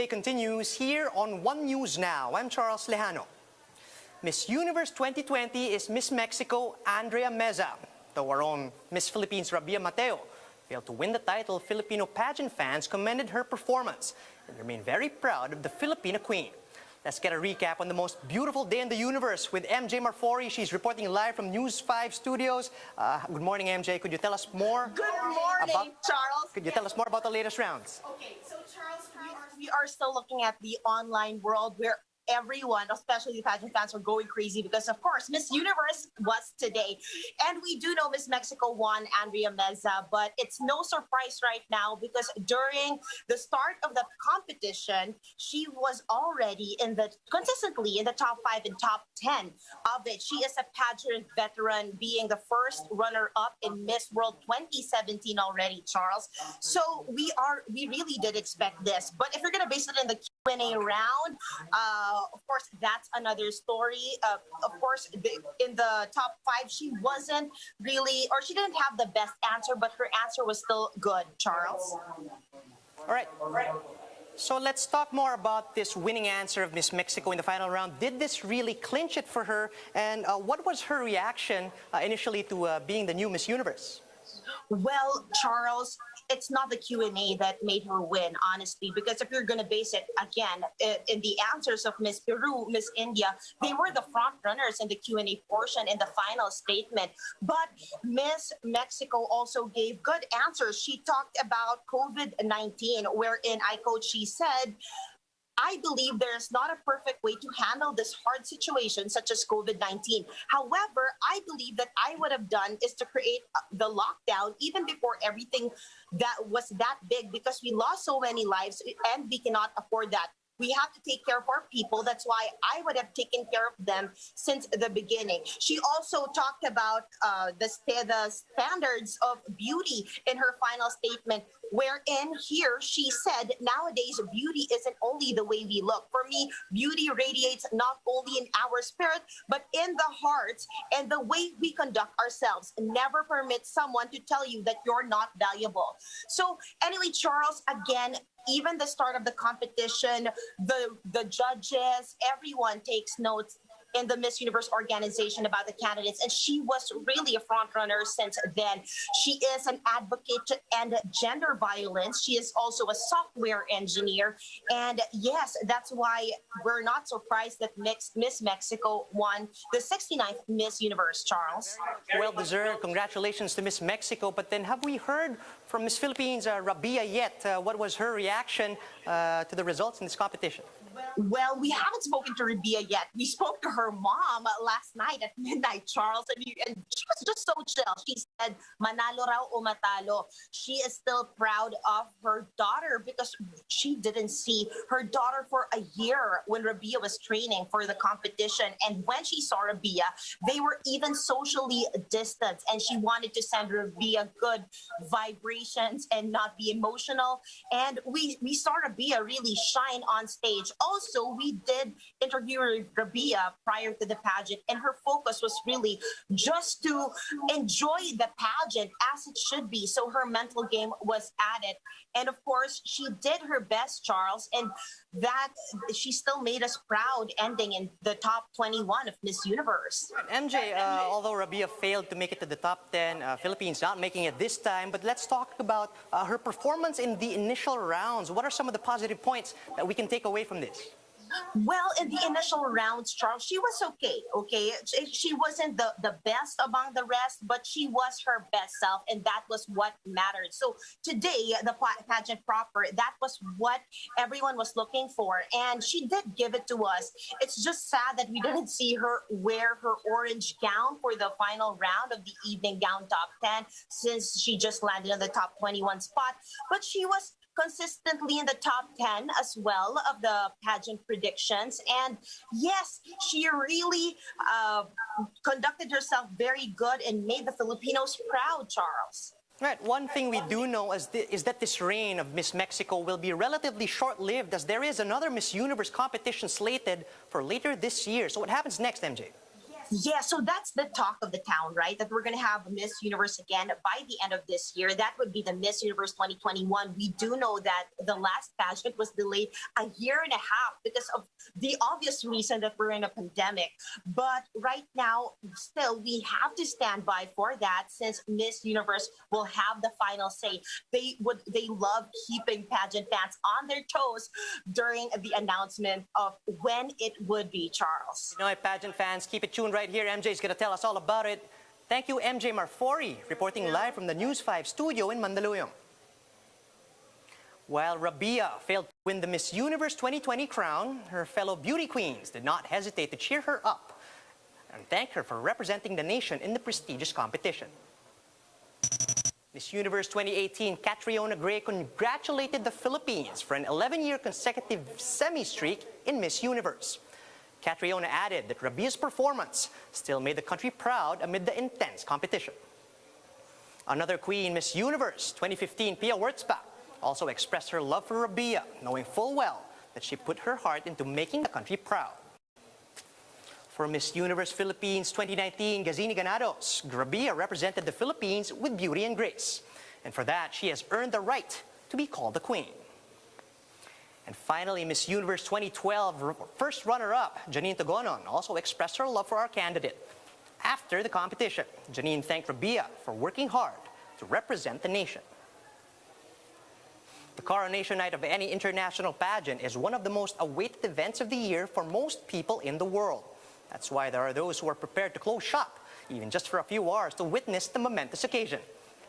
Day continues here on One News Now. I'm Charles Lejano. Miss Universe 2020 is Miss Mexico Andrea Meza, though our own Miss Philippines Rabiya failed to win the title. Filipino pageant fans commended her performance and remain very proud of the Filipina Queen. Let's get a recap on the most beautiful day in the universe with MJ Marfori. She's reporting live from News 5 studios. Good morning, MJ. Could you tell us more? Good morning, Charles. Could you tell us more about the latest rounds? Okay, so Charles, we are still looking at the online world where everyone, especially the pageant fans, are going crazy because, of course, Miss Universe was today. And we do know Miss Mexico won, Andrea Meza, but it's no surprise right now because during the start of the competition, she was already consistently in the top 5 and top 10 of it. She is a pageant veteran, being the first runner-up in Miss World 2017 already, Charles. So we really did expect this. But if you're going to base it in the Q&A round, of course, that's another story. Of course, in the top 5, she wasn't really, or she didn't have the best answer, but her answer was still good, Charles. All right. So let's talk more about this winning answer of Miss Mexico in the final round. Did this really clinch it for her? And what was her reaction initially to being the new Miss Universe? Well, Charles, it's not the Q&A that made her win, honestly, because if you're going to base it, again, in the answers of Miss Peru, Miss India, they were the front runners in the Q&A portion in the final statement. But Miss Mexico also gave good answers. She talked about COVID-19, wherein I quote, she said, "I believe there is not a perfect way to handle this hard situation such as COVID-19. However, I believe that I would have done is to create the lockdown even before everything that was that big, because we lost so many lives and we cannot afford that. We have to take care of our people. That's why I would have taken care of them since the beginning." She also talked about the standards of beauty in her final statement, wherein here she said, "Nowadays, beauty isn't only the way we look. For me, beauty radiates not only in our spirit, but in the hearts and the way we conduct ourselves. Never permit someone to tell you that you're not valuable." So anyway, Charles, again, even the start of the competition, the judges, everyone takes notes in the Miss Universe organization about the candidates, and she was really a front runner since then. She is an advocate to end gender violence. She is also a software engineer, and yes, that's why we're not surprised that Miss Mexico won the 69th Miss Universe, Charles. Well deserved. Congratulations to Miss Mexico. But then, have we heard from Miss Philippines Rabiya yet? What was her reaction to the results in this competition? Well, we haven't spoken to Rabiya yet. We spoke to her mom last night at midnight, Charles, and she was just so chill. She said, "Manalo raw o matalo." She is still proud of her daughter because she didn't see her daughter for a year when Rabiya was training for the competition. And when she saw Rabiya, they were even socially distanced, and she wanted to send Rabiya good vibrations and not be emotional. And we saw Rabiya really shine on stage. Also, we did interview Rabiya prior to the pageant, and her focus was really just to enjoy the pageant as it should be. So her mental game was added. And of course, she did her best, Charles, and that she still made us proud, ending in the top 21 of Miss Universe. MJ, although Rabiya failed to make it to the top 10, Philippines not making it this time, but let's talk about her performance in the initial rounds. What are some of the positive points that we can take away from this? Well, in the initial rounds, Charles, she was okay. She wasn't the best among the rest, but she was her best self, and that was what mattered. So today, the pageant proper, that was what everyone was looking for, and she did give it to us. It's just sad that we didn't see her wear her orange gown for the final round of the evening gown top 10, since she just landed on the top 21 spot, but she was consistently in the top 10 as well of the pageant predictions. And yes, she really conducted herself very good and made the Filipinos proud, Charles. Right. One thing we do know is that this reign of Miss Mexico will be relatively short-lived, as there is another Miss Universe competition slated for later this year. So what happens next, MJ? Yeah, so that's the talk of the town, right? That we're going to have Miss Universe again by the end of this year. That would be the Miss Universe 2021. We do know that the last pageant was delayed a year and a half because of the obvious reason that we're in a pandemic. But right now, still, we have to stand by for that since Miss Universe will have the final say. They love keeping pageant fans on their toes during the announcement of when it would be, Charles. You know, pageant fans, keep it tuned right here. MJ is going to tell us all about it. Thank you, MJ Marfori, reporting live from the News 5 studio in Mandaluyong. While Rabiya failed to win the Miss Universe 2020 crown, her fellow beauty queens did not hesitate to cheer her up and thank her for representing the nation in the prestigious competition. Miss Universe 2018 Catriona Gray congratulated the Philippines for an 11-year consecutive semi-streak in Miss Universe. Catriona added that Rabiya's performance still made the country proud amid the intense competition. Another queen, Miss Universe 2015 Pia Wurtzbach, also expressed her love for Rabiya, knowing full well that she put her heart into making the country proud. For Miss Universe Philippines 2019 Gazini Ganados, Rabiya represented the Philippines with beauty and grace. And for that, she has earned the right to be called the queen. And finally, Miss Universe 2012 first runner-up, Janine Togonon, also expressed her love for our candidate. After the competition, Janine thanked Rabiya for working hard to represent the nation. The coronation night of any international pageant is one of the most awaited events of the year for most people in the world. That's why there are those who are prepared to close shop, even just for a few hours, to witness the momentous occasion.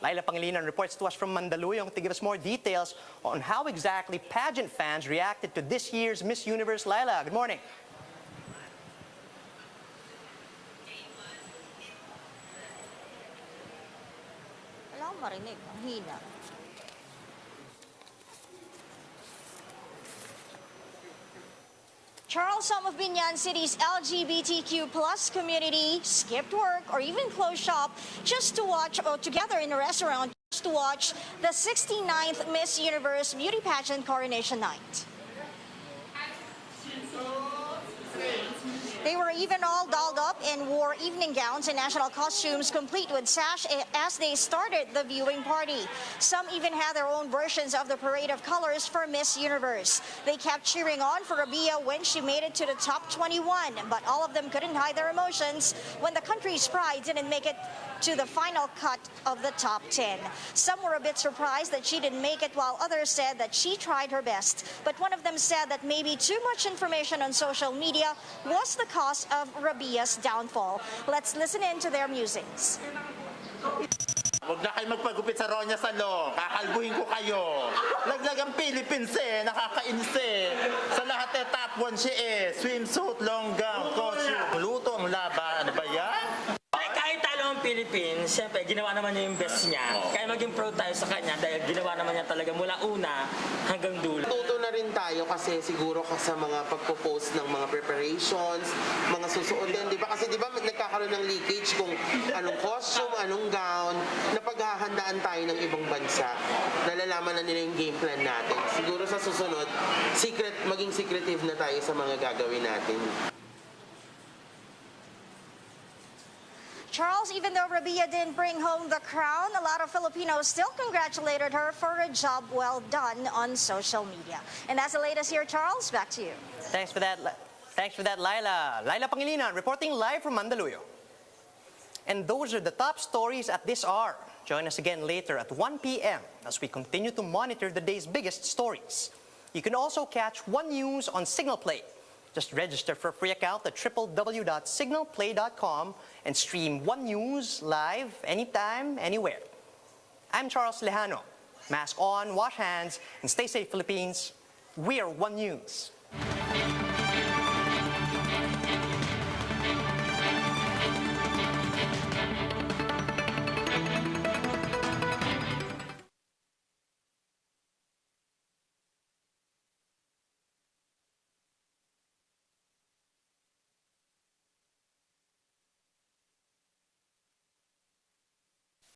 Laila Pangilinan reports to us from Mandaluyong to give us more details on how exactly pageant fans reacted to this year's Miss Universe. Laila, good morning. Wala akong marinig. Ang hina. Charles, some of Biñan City's LGBTQ plus community skipped work or even closed shop just to watch, or together in a restaurant, just to watch the 69th Miss Universe Beauty Pageant Coronation Night. They were even all dolled up and wore evening gowns and national costumes complete with sash as they started the viewing party. Some even had their own versions of the parade of colors for Miss Universe. They kept cheering on for Rabiya when she made it to the top 21, but all of them couldn't hide their emotions when the country's pride didn't make it to the final cut of the top 10. Some were a bit surprised that she didn't make it, while others said that she tried her best. But one of them said that maybe too much information on social media was the cause of Rabiya's downfall. Let's listen in to their musings. Huwag na kayo magpagupit sa Ronya Salong. Kakalbuhin ko kayo. Laglag ang Philippines nakakainis Sa lahat top 1 siya swimsuit, long gown, costume, luto ang laban. Ano ba yan? Kahit talo ang Philippines, siyempre ginawa naman niya yung best niya. Kaya maging proud tayo sa kanya dahil ginawa naman niya talaga mula una hanggang dulo. Tuto na rin tayo kasi siguro sa mga pagpo-post ng mga preparations, mga susuotin, di ba? Kasi di ba nagkakaroon ng leakage kung anong costume, anong gown, na paghahandaan tayo ng ibang bansa. Nalalaman na nila yung game plan natin. Siguro sa susunod, maging secretive na tayo sa mga gagawin natin. Charles, even though Rabiya didn't bring home the crown, a lot of Filipinos still congratulated her for a job well done on social media. And that's the latest here, Charles. Back to you. Thanks for that, Laila. Laila Pangilinan reporting live from Mandaluyong. And those are the top stories at this hour. Join us again later at 1 p.m. as we continue to monitor the day's biggest stories. You can also catch One News on Signal Play. Just register for a free account at www.signalplay.com and stream One News live anytime, anywhere. I'm Charles Lehano. Mask on, wash hands, and stay safe, Philippines. We are One News.